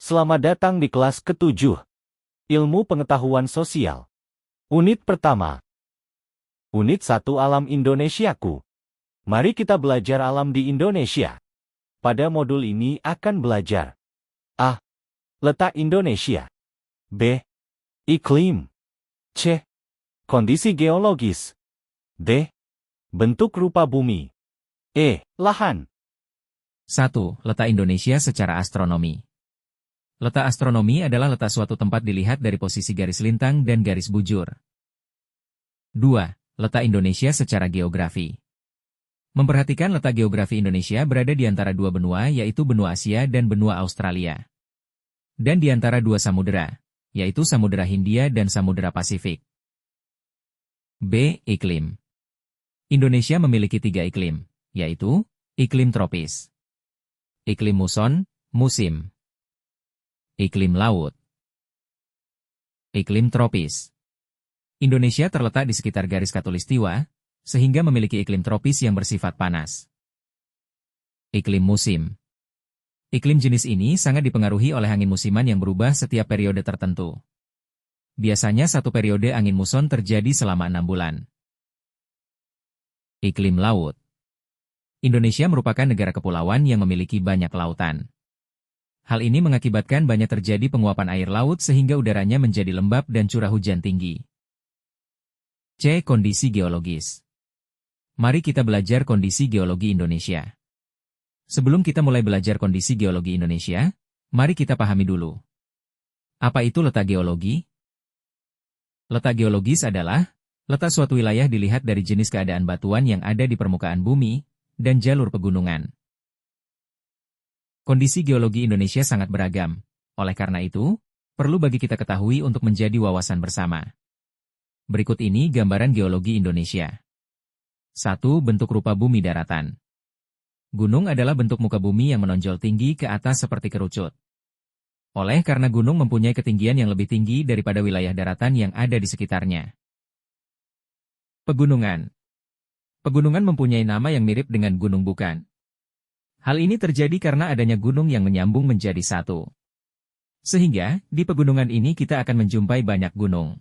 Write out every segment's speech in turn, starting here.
Selamat datang di kelas ke-7, Ilmu Pengetahuan Sosial. Unit pertama. Unit 1 Alam Indonesiaku. Mari kita belajar alam di Indonesia. Pada modul ini akan belajar A. Letak Indonesia. B. Iklim. C. Kondisi geologis. D. Bentuk rupa bumi. E. Lahan. 1. Letak Indonesia secara astronomi. Letak astronomi adalah letak suatu tempat dilihat dari posisi garis lintang dan garis bujur. 2. Letak Indonesia secara geografi. Memperhatikan letak geografi Indonesia berada di antara dua benua, yaitu benua Asia dan benua Australia. Dan di antara dua samudera, yaitu Samudera Hindia dan Samudera Pasifik. B. Iklim. Indonesia memiliki 3 iklim, yaitu iklim tropis, iklim muson, musim, iklim laut, iklim tropis. Indonesia terletak di sekitar garis khatulistiwa, sehingga memiliki iklim tropis yang bersifat panas. Iklim musim. Iklim jenis ini sangat dipengaruhi oleh angin musiman yang berubah setiap periode tertentu. Biasanya satu periode angin muson terjadi selama 6 bulan. Iklim laut. Indonesia merupakan negara kepulauan yang memiliki banyak lautan. Hal ini mengakibatkan banyak terjadi penguapan air laut sehingga udaranya menjadi lembab dan curah hujan tinggi. C. Kondisi geologis. Mari kita belajar kondisi geologi Indonesia. Sebelum kita mulai belajar kondisi geologi Indonesia, mari kita pahami dulu. Apa itu letak geologi? Letak geologis adalah letak suatu wilayah dilihat dari jenis keadaan batuan yang ada di permukaan bumi dan jalur pegunungan. Kondisi geologi Indonesia sangat beragam. Oleh karena itu, perlu bagi kita ketahui untuk menjadi wawasan bersama. Berikut ini gambaran geologi Indonesia. 1. Bentuk rupa bumi daratan. Gunung adalah bentuk muka bumi yang menonjol tinggi ke atas seperti kerucut. Oleh karena gunung mempunyai ketinggian yang lebih tinggi daripada wilayah daratan yang ada di sekitarnya. Pegunungan. Pegunungan mempunyai nama yang mirip dengan gunung bukan. Hal ini terjadi karena adanya gunung yang menyambung menjadi satu. Sehingga, di pegunungan ini kita akan menjumpai banyak gunung.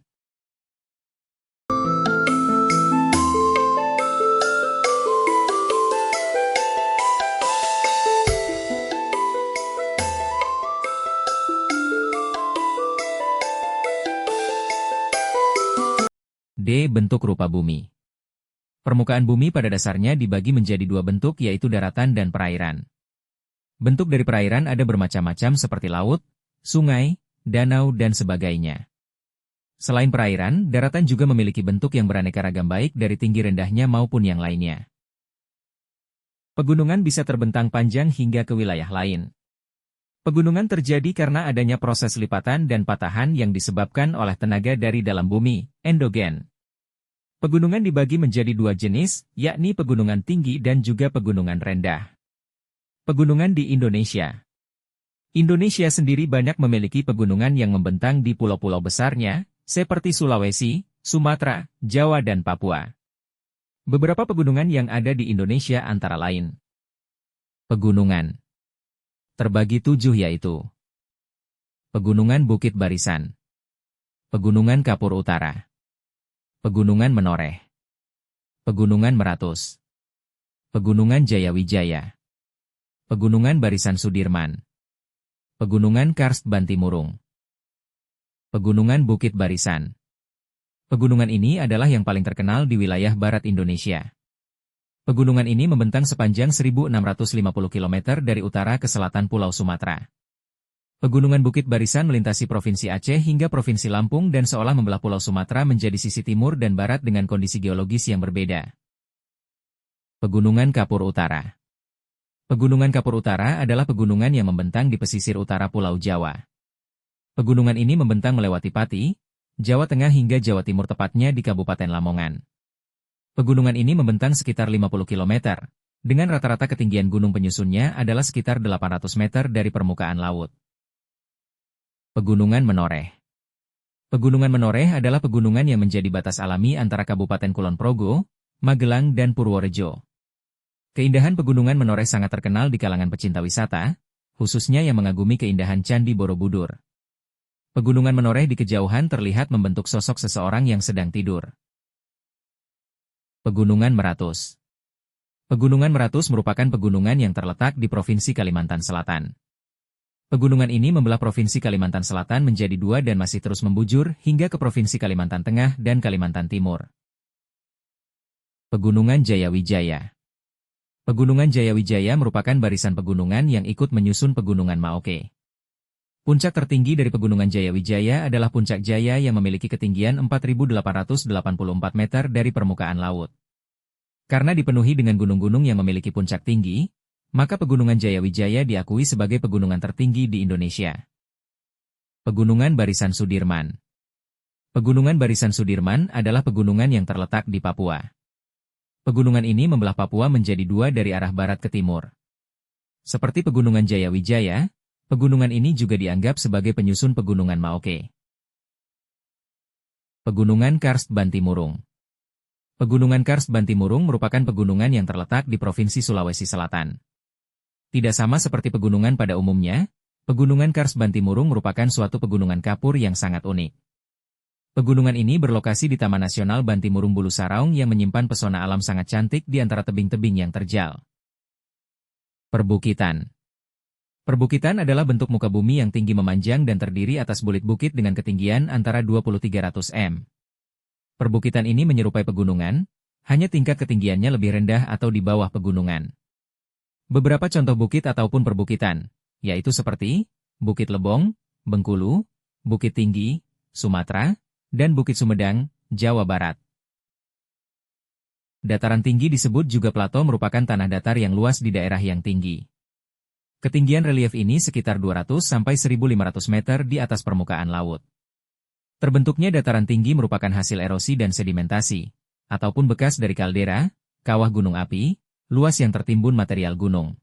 D. Bentuk rupa bumi. Permukaan bumi pada dasarnya dibagi menjadi 2 bentuk, yaitu daratan dan perairan. Bentuk dari perairan ada bermacam-macam seperti laut, sungai, danau, dan sebagainya. Selain perairan, daratan juga memiliki bentuk yang beraneka ragam baik dari tinggi rendahnya maupun yang lainnya. Pegunungan bisa terbentang panjang hingga ke wilayah lain. Pegunungan terjadi karena adanya proses lipatan dan patahan yang disebabkan oleh tenaga dari dalam bumi, endogen. Pegunungan dibagi menjadi 2 jenis, yakni pegunungan tinggi dan juga pegunungan rendah. Pegunungan di Indonesia. Indonesia sendiri banyak memiliki pegunungan yang membentang di pulau-pulau besarnya, seperti Sulawesi, Sumatera, Jawa dan Papua. Beberapa pegunungan yang ada di Indonesia antara lain. Pegunungan. Terbagi 7 yaitu Pegunungan Bukit Barisan, Pegunungan Kapur Utara, Pegunungan Menoreh, Pegunungan Meratus, Pegunungan Jayawijaya, Pegunungan Barisan Sudirman, Pegunungan Karst Bantimurung, Pegunungan Bukit Barisan. Pegunungan ini adalah yang paling terkenal di wilayah barat Indonesia. Pegunungan ini membentang sepanjang 1.650 km dari utara ke selatan Pulau Sumatera. Pegunungan Bukit Barisan melintasi Provinsi Aceh hingga Provinsi Lampung dan seolah membelah Pulau Sumatera menjadi sisi timur dan barat dengan kondisi geologis yang berbeda. Pegunungan Kapur Utara. Pegunungan Kapur Utara adalah pegunungan yang membentang di pesisir utara Pulau Jawa. Pegunungan ini membentang melewati Pati, Jawa Tengah hingga Jawa Timur, tepatnya di Kabupaten Lamongan. Pegunungan ini membentang sekitar 50 km, dengan rata-rata ketinggian gunung penyusunnya adalah sekitar 800 meter dari permukaan laut. Pegunungan Menoreh. Pegunungan Menoreh adalah pegunungan yang menjadi batas alami antara Kabupaten Kulon Progo, Magelang dan Purworejo. Keindahan pegunungan Menoreh sangat terkenal di kalangan pecinta wisata, khususnya yang mengagumi keindahan Candi Borobudur. Pegunungan menoreh di kejauhan terlihat membentuk sosok seseorang yang sedang tidur. Pegunungan Meratus. Pegunungan Meratus merupakan pegunungan yang terletak di Provinsi Kalimantan Selatan. Pegunungan ini membelah Provinsi Kalimantan Selatan menjadi dua dan masih terus membujur hingga ke Provinsi Kalimantan Tengah dan Kalimantan Timur. Pegunungan Jayawijaya. Pegunungan Jayawijaya merupakan barisan pegunungan yang ikut menyusun Pegunungan Maoke. Puncak tertinggi dari Pegunungan Jayawijaya adalah Puncak Jaya yang memiliki ketinggian 4.884 meter dari permukaan laut. Karena dipenuhi dengan gunung-gunung yang memiliki puncak tinggi, maka Pegunungan Jayawijaya diakui sebagai pegunungan tertinggi di Indonesia. Pegunungan Barisan Sudirman. Pegunungan Barisan Sudirman adalah pegunungan yang terletak di Papua. Pegunungan ini membelah Papua menjadi dua dari arah barat ke timur. Seperti Pegunungan Jayawijaya, pegunungan ini juga dianggap sebagai penyusun Pegunungan Maoke. Pegunungan Karst Bantimurung. Pegunungan Karst Bantimurung merupakan pegunungan yang terletak di Provinsi Sulawesi Selatan. Tidak sama seperti pegunungan pada umumnya, Pegunungan Karst Bantimurung merupakan suatu pegunungan kapur yang sangat unik. Pegunungan ini berlokasi di Taman Nasional Bantimurung Bulu Saraung yang menyimpan pesona alam sangat cantik di antara tebing-tebing yang terjal. Perbukitan. Perbukitan adalah bentuk muka bumi yang tinggi memanjang dan terdiri atas bulit bukit dengan ketinggian antara 2.300 m. Perbukitan ini menyerupai pegunungan, hanya tingkat ketinggiannya lebih rendah atau di bawah pegunungan. Beberapa contoh bukit ataupun perbukitan, yaitu seperti Bukit Lebong, Bengkulu, Bukit Tinggi, Sumatera, dan Bukit Sumedang, Jawa Barat. Dataran tinggi disebut juga plato merupakan tanah datar yang luas di daerah yang tinggi. Ketinggian relief ini sekitar 200 sampai 1.500 meter di atas permukaan laut. Terbentuknya dataran tinggi merupakan hasil erosi dan sedimentasi, ataupun bekas dari kaldera, kawah gunung api, luas yang tertimbun material gunung.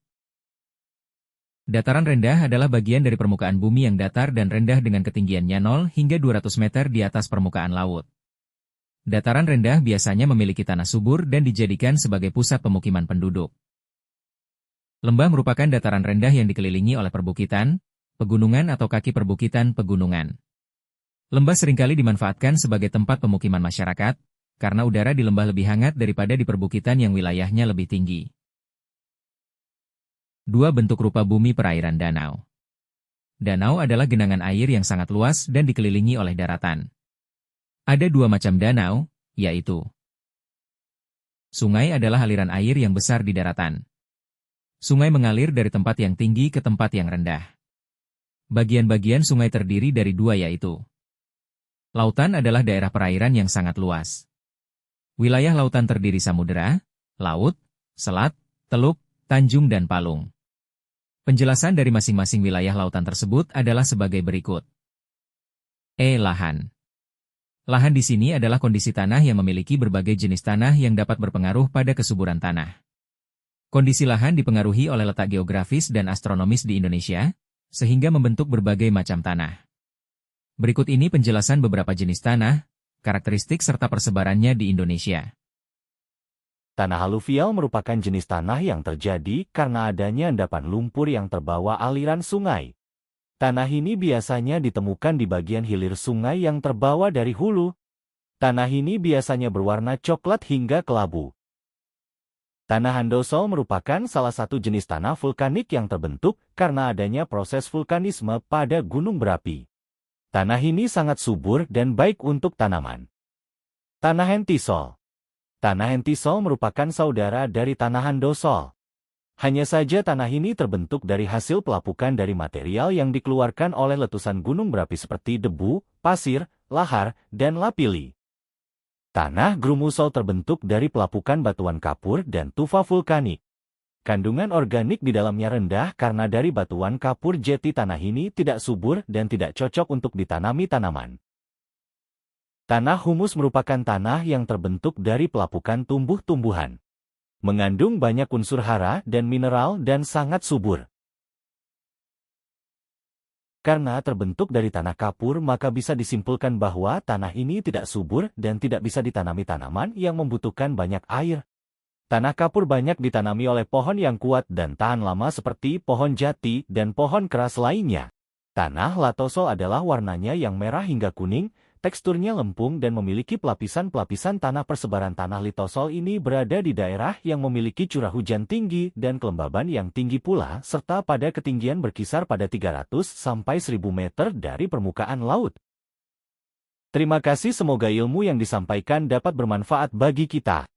Dataran rendah adalah bagian dari permukaan bumi yang datar dan rendah dengan ketinggiannya 0 hingga 200 meter di atas permukaan laut. Dataran rendah biasanya memiliki tanah subur dan dijadikan sebagai pusat pemukiman penduduk. Lembah merupakan dataran rendah yang dikelilingi oleh perbukitan, pegunungan atau kaki perbukitan pegunungan. Lembah seringkali dimanfaatkan sebagai tempat pemukiman masyarakat, karena udara di lembah lebih hangat daripada di perbukitan yang wilayahnya lebih tinggi. Dua bentuk rupa bumi perairan danau. Danau adalah genangan air yang sangat luas dan dikelilingi oleh daratan. Ada dua macam danau, yaitu sungai adalah aliran air yang besar di daratan. Sungai mengalir dari tempat yang tinggi ke tempat yang rendah. Bagian-bagian sungai terdiri dari dua yaitu lautan adalah daerah perairan yang sangat luas. Wilayah lautan terdiri samudera, laut, selat, teluk, tanjung dan palung. Penjelasan dari masing-masing wilayah lautan tersebut adalah sebagai berikut. Lahan. Lahan di sini adalah kondisi tanah yang memiliki berbagai jenis tanah yang dapat berpengaruh pada kesuburan tanah. Kondisi lahan dipengaruhi oleh letak geografis dan astronomis di Indonesia, sehingga membentuk berbagai macam tanah. Berikut ini penjelasan beberapa jenis tanah, karakteristik serta persebarannya di Indonesia. Tanah aluvial merupakan jenis tanah yang terjadi karena adanya endapan lumpur yang terbawa aliran sungai. Tanah ini biasanya ditemukan di bagian hilir sungai yang terbawa dari hulu. Tanah ini biasanya berwarna coklat hingga kelabu. Tanah andosol merupakan salah satu jenis tanah vulkanik yang terbentuk karena adanya proses vulkanisme pada gunung berapi. Tanah ini sangat subur dan baik untuk tanaman. Tanah entisol. Tanah entisol merupakan saudara dari tanah andosol. Hanya saja tanah ini terbentuk dari hasil pelapukan dari material yang dikeluarkan oleh letusan gunung berapi seperti debu, pasir, lahar, dan lapili. Tanah grumusol terbentuk dari pelapukan batuan kapur dan tufa vulkanik. Kandungan organik di dalamnya rendah karena dari batuan kapur jeti tanah ini tidak subur dan tidak cocok untuk ditanami tanaman. Tanah humus merupakan tanah yang terbentuk dari pelapukan tumbuh-tumbuhan. Mengandung banyak unsur hara dan mineral dan sangat subur. Karena terbentuk dari tanah kapur maka bisa disimpulkan bahwa tanah ini tidak subur dan tidak bisa ditanami tanaman yang membutuhkan banyak air. Tanah kapur banyak ditanami oleh pohon yang kuat dan tahan lama seperti pohon jati dan pohon keras lainnya. Tanah latosol adalah warnanya yang merah hingga kuning, teksturnya lempung dan memiliki pelapisan-pelapisan tanah. Persebaran tanah litosol ini berada di daerah yang memiliki curah hujan tinggi dan kelembaban yang tinggi pula, serta pada ketinggian berkisar pada 300 sampai 1000 meter dari permukaan laut. Terima kasih, semoga ilmu yang disampaikan dapat bermanfaat bagi kita.